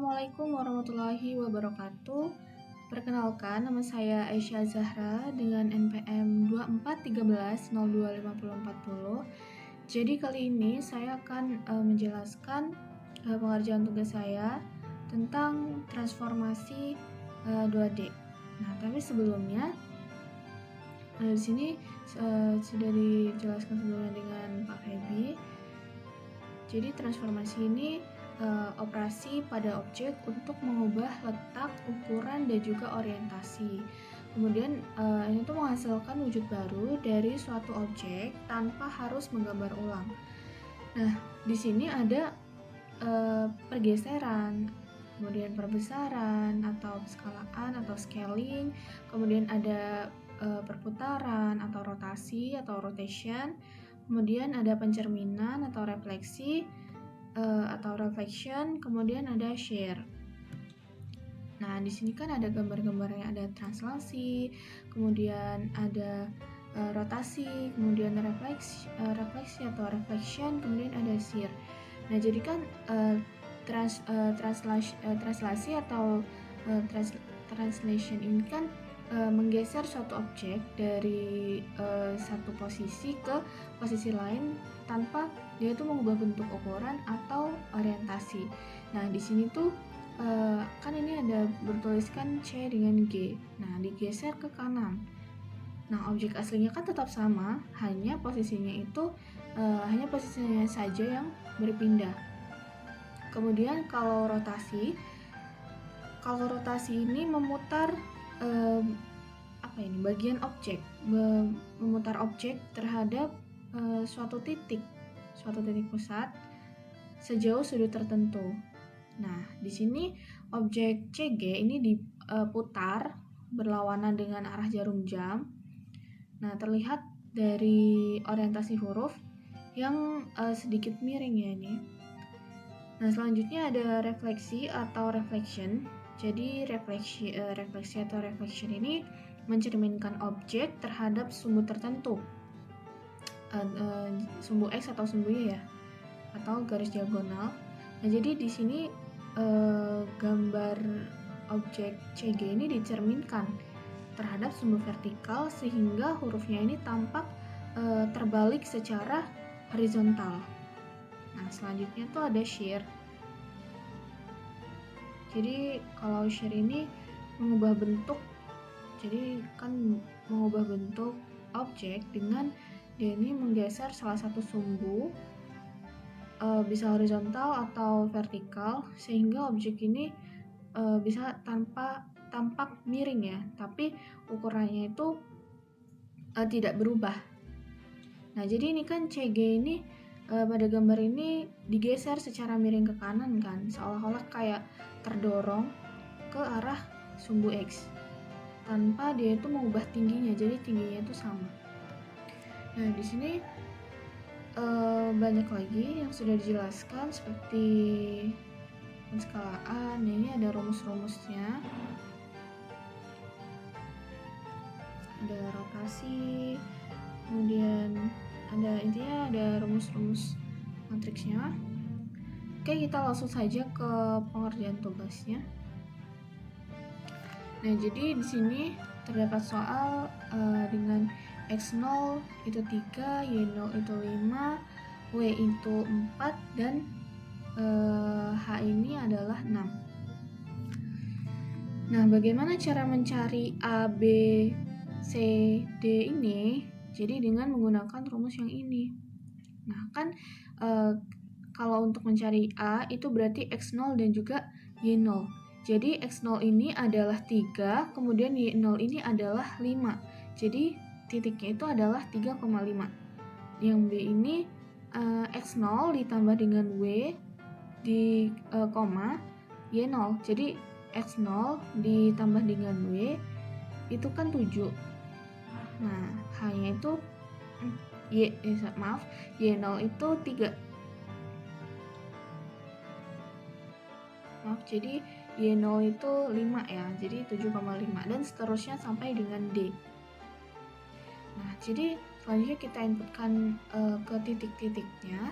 Assalamualaikum warahmatullahi wabarakatuh. Perkenalkan, nama saya Aisyah Zahra dengan NPM 2413025040. Jadi kali ini saya akan menjelaskan pengerjaan tugas saya tentang transformasi 2D. Nah, tapi sebelumnya di sini sudah dijelaskan sebelumnya dengan Pak Febi. Jadi transformasi ini operasi pada objek untuk mengubah letak, ukuran, dan juga orientasi. Kemudian ini tuh menghasilkan wujud baru dari suatu objek tanpa harus menggambar ulang. Nah, di sini ada pergeseran, kemudian perbesaran atau skalaan atau scaling, kemudian ada perputaran atau rotasi atau rotation, kemudian ada pencerminan atau refleksi atau reflection, kemudian ada shear. Nah, di sini kan ada gambar-gambarnya, ada translasi, kemudian ada rotasi, kemudian refleksi atau reflection, kemudian ada shear. Nah, jadi kan translasi atau translation ini kan menggeser suatu objek dari satu posisi ke posisi lain tanpa dia itu mengubah bentuk, ukuran atau orientasi. Nah, di sini tuh kan ini ada bertuliskan C dengan G. Nah, digeser ke kanan. Nah, objek aslinya kan tetap sama, hanya posisinya saja yang berpindah. Kemudian kalau rotasi ini memutar bagian objek, memutar objek terhadap suatu titik pusat sejauh sudut tertentu. Nah, di sini objek CG ini diputar berlawanan dengan arah jarum jam. Nah, terlihat dari orientasi huruf yang sedikit miring ya ini. Nah, selanjutnya ada refleksi atau reflection. Jadi refleksi atau reflection ini mencerminkan objek terhadap sumbu tertentu, sumbu X atau sumbu Y ya, atau garis diagonal. Nah, jadi di sini gambar objek CG ini dicerminkan terhadap sumbu vertikal sehingga hurufnya ini tampak terbalik secara horizontal. Nah, selanjutnya tuh ada shear. Jadi kalau shear ini mengubah bentuk, jadi kan mengubah bentuk objek dengan dia ini menggeser salah satu sumbu, bisa horizontal atau vertikal, sehingga objek ini bisa tampak miring ya, tapi ukurannya itu tidak berubah. Nah, jadi ini kan CG ini pada gambar ini digeser secara miring ke kanan kan, seolah-olah kayak terdorong ke arah sumbu X tanpa dia itu mengubah tingginya, jadi tingginya itu sama. Nah, di sini banyak lagi yang sudah dijelaskan seperti penskalaan. Nah, ini ada rumus-rumusnya, ada rotasi, kemudian ada rumus-rumus matriksnya. Oke, kita langsung saja ke pengerjaan tugasnya. Nah, jadi di sini terdapat soal dengan X0 itu 3, Y0 itu 5, W itu 4, dan H ini adalah 6. Nah, bagaimana cara mencari A, B, C, D ini? Jadi dengan menggunakan rumus yang ini. Nah, kan kalau untuk mencari A itu berarti X0 dan juga Y0. Jadi X0 ini adalah 3, kemudian Y0 ini adalah 5. Jadi titiknya itu adalah 3,5. Yang B ini X0 ditambah dengan W di koma Y0. Jadi X0 ditambah dengan W itu kan 7. Nah, H-nya itu Y0 itu 3. Jadi Y0 itu 5 ya, jadi 7,5 dan seterusnya sampai dengan D. Nah, jadi selanjutnya kita inputkan ke titik-titiknya.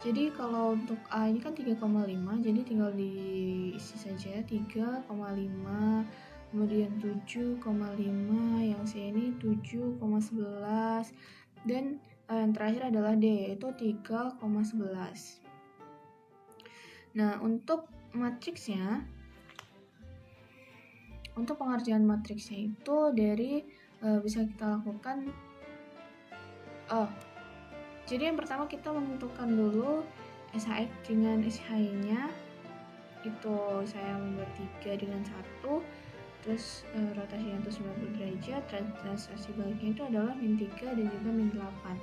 Jadi kalau untuk A ini kan 3,5, jadi tinggal diisi saja saja 3,5, kemudian 7,5, yang C ini 7,11, dan yang terakhir adalah D, yaitu 3,11. Nah, untuk matriksnya, untuk pengerjaan matriksnya itu dari bisa kita lakukan. Jadi yang pertama kita menentukan dulu SHX dengan SHY-nya. Itu saya membuat 3 dengan 1. Terus rotasinya itu 90 derajat, translasi baliknya itu adalah -3 dan juga -8.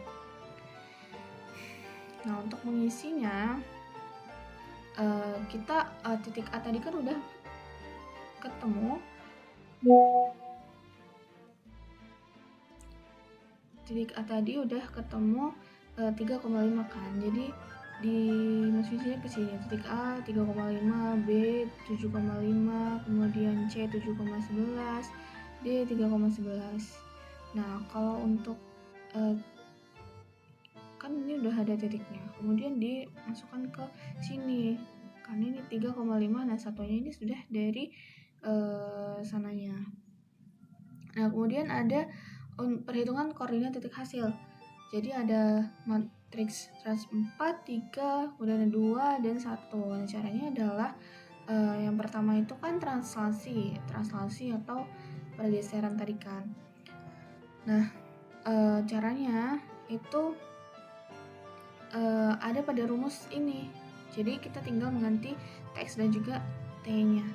Nah, untuk mengisinya, kita titik A tadi kan udah ketemu. Titik A tadi udah ketemu 3,5 kan. Jadi dimasukin ke sini. Titik A 3,5, B 7,5, kemudian C 7,11, D 3,11. Nah, kalau untuk kan ini udah ada titiknya. Kemudian dimasukkan ke sini. Karena ini 3,5, nah satunya ini sudah dari sananya. Nah, kemudian ada perhitungan koordinat titik hasil. Jadi ada matriks trans 4, 3, kemudian 2, dan 1. Nah, caranya adalah yang pertama itu kan translasi atau pergeseran tadi kan. Nah, caranya itu ada pada rumus ini. Jadi kita tinggal mengganti TX dan juga T-nya.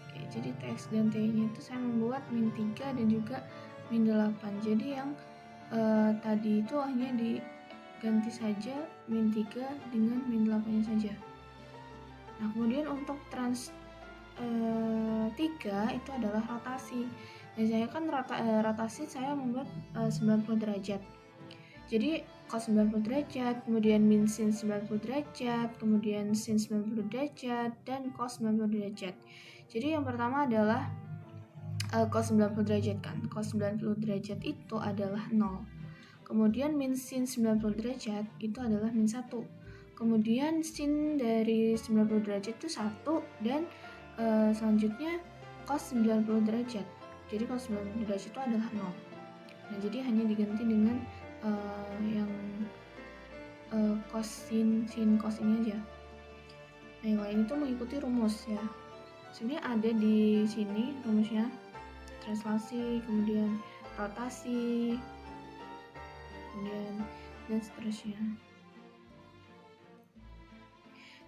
Oke, jadi TX dan T-nya itu saya membuat -3 dan juga -8. Jadi yang tadi itu hanya diganti saja -3 dengan -8-nya saja. Nah, kemudian untuk trans 3 itu adalah rotasi. Dan saya kan rotasi saya membuat 90 derajat. Jadi cos 90 derajat, kemudian min sin 90 derajat, kemudian sin 90 derajat, dan cos 90 derajat. Jadi yang pertama adalah cos 90 derajat kan. Cos 90 derajat itu adalah 0. Kemudian min sin 90 derajat itu adalah -1. Kemudian sin dari 90 derajat itu 1, dan selanjutnya cos 90 derajat. Jadi cos 90 derajat itu adalah 0. Nah, jadi hanya diganti dengan yang cos sin cos ini aja. Nah, yang lain itu mengikuti rumus ya. Sebenarnya ada di sini rumusnya. Translasi, kemudian rotasi, kemudian dan seterusnya.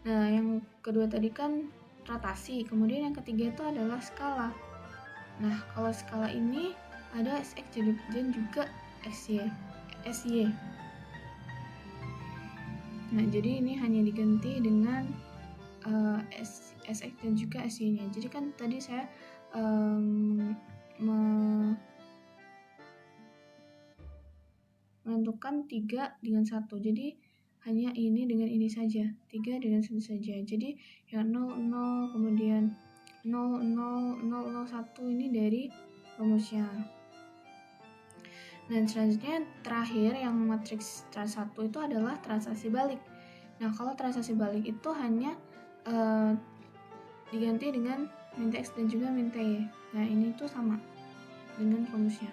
Nah, yang kedua tadi kan rotasi, kemudian yang ketiga itu adalah skala. Nah, kalau skala ini ada SX dan juga SY. Nah, jadi ini hanya diganti dengan SX dan juga SY-nya. Jadi kan tadi saya menentukan 3 dengan 1. Jadi hanya ini dengan ini saja. 3 dengan 1 saja. Jadi yang 0, 0, kemudian 0, 0, 0, 0, 1 ini dari rumusnya. Dan selanjutnya terakhir yang matriks trans 1 itu adalah translasi balik. Nah, kalau translasi balik itu hanya diganti dengan min TX dan juga min TY. Nah, ini tuh sama dengan rumusnya.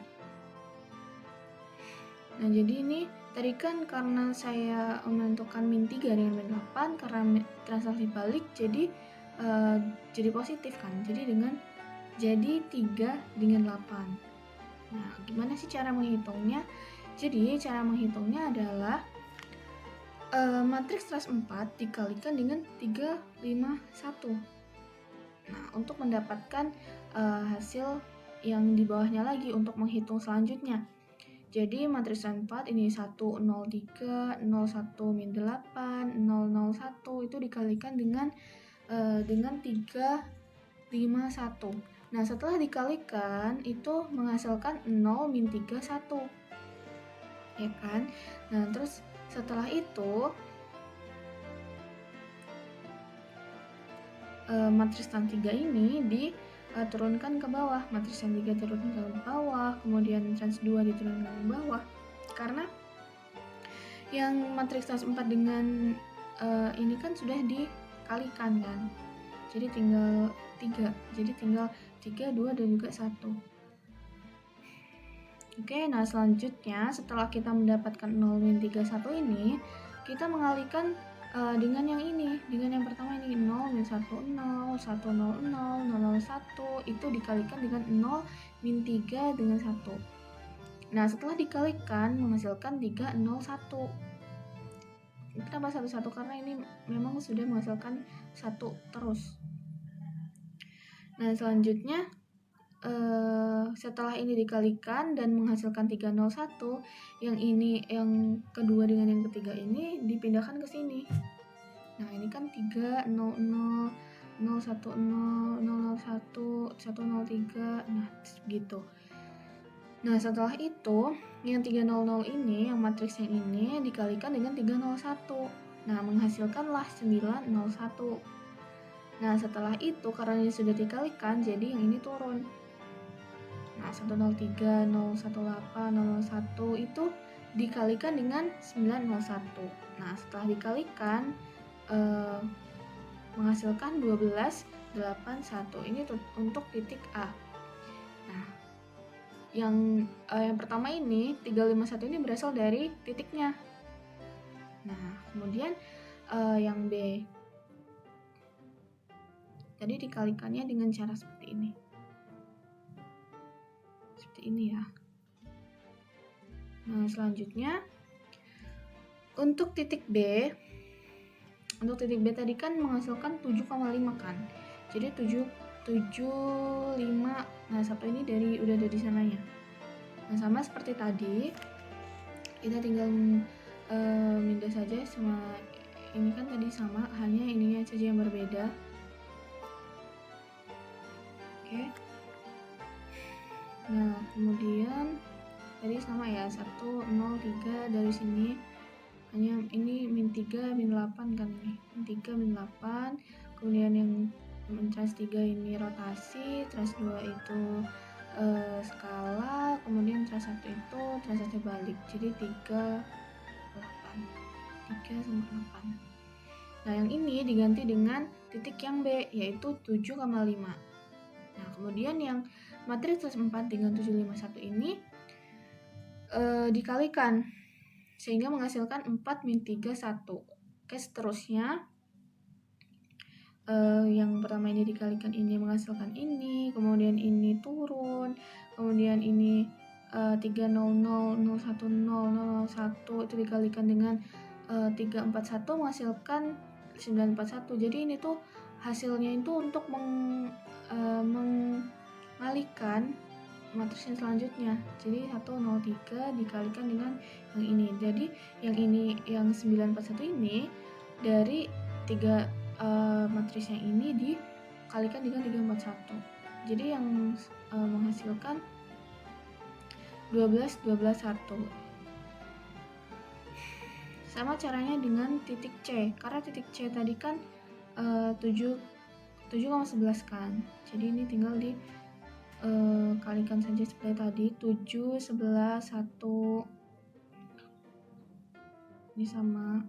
Nah, jadi ini tadi kan karena saya menentukan -3 dengan -8, karena translasi balik jadi positif kan. Jadi 3 dengan 8. Nah, gimana sih cara menghitungnya? Jadi cara menghitungnya adalah matriks trans 4 dikalikan dengan 3, 5, 1. Nah, untuk mendapatkan hasil yang di bawahnya lagi untuk menghitung selanjutnya. Jadi matriks trans 4 ini 1, 0, 3, 0, 1, min 8, 0, 0, 1 itu dikalikan dengan 3, 5, 1. Nah, setelah dikalikan itu menghasilkan 0, min 3, 1. Ya kan? Nah, terus setelah itu matriks trans 3 ini diturunkan ke bawah. Matriks trans 3 turunkan ke bawah, kemudian trans 2 diturunkan ke bawah. Karena yang matriks trans 4 dengan ini kan sudah dikalikan kan. jadi tinggal 3. Jadi tinggal 3, 2, dan juga 1. Oke, nah selanjutnya setelah kita mendapatkan 0, min 3, 1 ini, kita mengalihkan dengan yang ini, dengan yang pertama ini 0, min 1, 0, 1, 0, 0, 0, 1, itu dikalikan dengan 0, min 3 dengan 1. Nah, setelah dikalikan menghasilkan 3, 0, 1. Kenapa 1, 1? Karena ini memang sudah menghasilkan 1 terus. Nah, selanjutnya setelah ini dikalikan dan menghasilkan 301, yang ini, yang kedua dengan yang ketiga ini dipindahkan ke sini. Nah, ini kan 3, 0, 0, 0, 1, 0, 0, 1, 103, nah gitu. Nah, setelah itu yang 300 ini, yang matriks yang ini dikalikan dengan 301. Nah, menghasilkanlah 901. Nah, setelah itu karena ini sudah dikalikan, jadi yang ini turun. Nah, 103, 018, 001 itu dikalikan dengan 901. Nah, setelah dikalikan menghasilkan 1281. Ini untuk titik A. Nah, yang pertama ini 351 ini berasal dari titiknya. Nah, kemudian yang B tadi dikalikannya dengan cara seperti ini. Ini ya. Nah, selanjutnya untuk titik B tadi kan menghasilkan 7,5 kan. Jadi 75. Nah, satu ini udah dari sananya. Nah, sama seperti tadi, kita tinggal mindah saja sama ini kan tadi sama, hanya ininya saja yang berbeda. Oke. Nah, kemudian tadi sama ya, 1, 0, 3 dari sini. Hanya ini min 3, min 8 kan ini. Min 3, min 8. Kemudian yang trans 3 ini rotasi, trans 2 itu skala, kemudian trans 1 itu translasi balik. Jadi 3, 8. 3 sama 8. Nah, yang ini diganti dengan titik yang B, yaitu 7,5. Nah, kemudian yang matriks 4 dengan 751 ini dikalikan sehingga menghasilkan 4, min 3, 1. Oke, seterusnya yang pertama ini dikalikan ini menghasilkan ini, kemudian ini turun, kemudian ini 300, 010, 001 itu dikalikan dengan 341 menghasilkan 941. Jadi ini tuh hasilnya itu untuk mengalihkan matriks yang selanjutnya. Jadi 103 dikalikan dengan yang ini. Jadi yang ini, yang 941 ini dari 3 matriks yang ini dikalikan dengan 341. Jadi yang menghasilkan 12, 12, 1. Sama caranya dengan titik C. Karena titik C tadi kan 7,11 kan. Jadi ini tinggal kalikan saja seperti tadi, 7, 11, 1. Ini sama.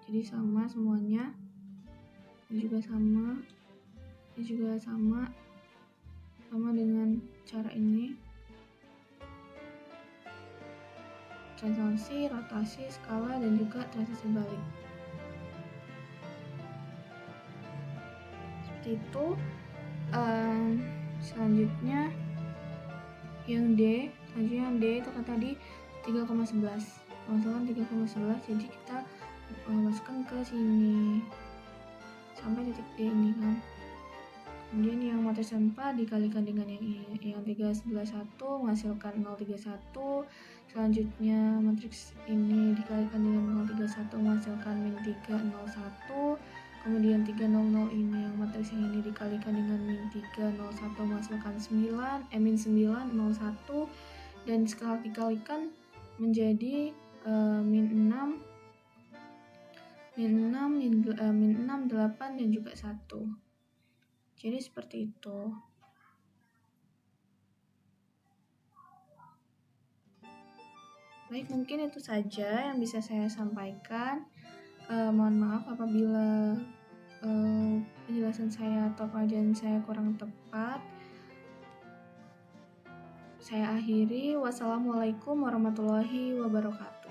Jadi sama semuanya. Ini juga sama. Ini juga sama. Sama dengan cara ini. Translasi, rotasi, skala, dan juga translasi balik. Seperti itu. Selanjutnya yang D, itu kan tadi 3,11. Masukkan 3,11, jadi kita masukkan ke sini sampai titik D ini kan. Kemudian yang matriks 4 dikalikan dengan yang 311 menghasilkan 031. Selanjutnya matriks ini dikalikan dengan 031 menghasilkan min 301. Kemudian 300 ini, yang matriks yang ini dikalikan dengan min 301 menghasilkan 9, min 901. Dan setelah dikalikan menjadi min 6, min 8, dan juga 1. Jadi seperti itu. Baik, mungkin itu saja yang bisa saya sampaikan. Mohon maaf apabila penjelasan saya atau pengajaran saya kurang tepat, saya akhiri. Wassalamualaikum warahmatullahi wabarakatuh.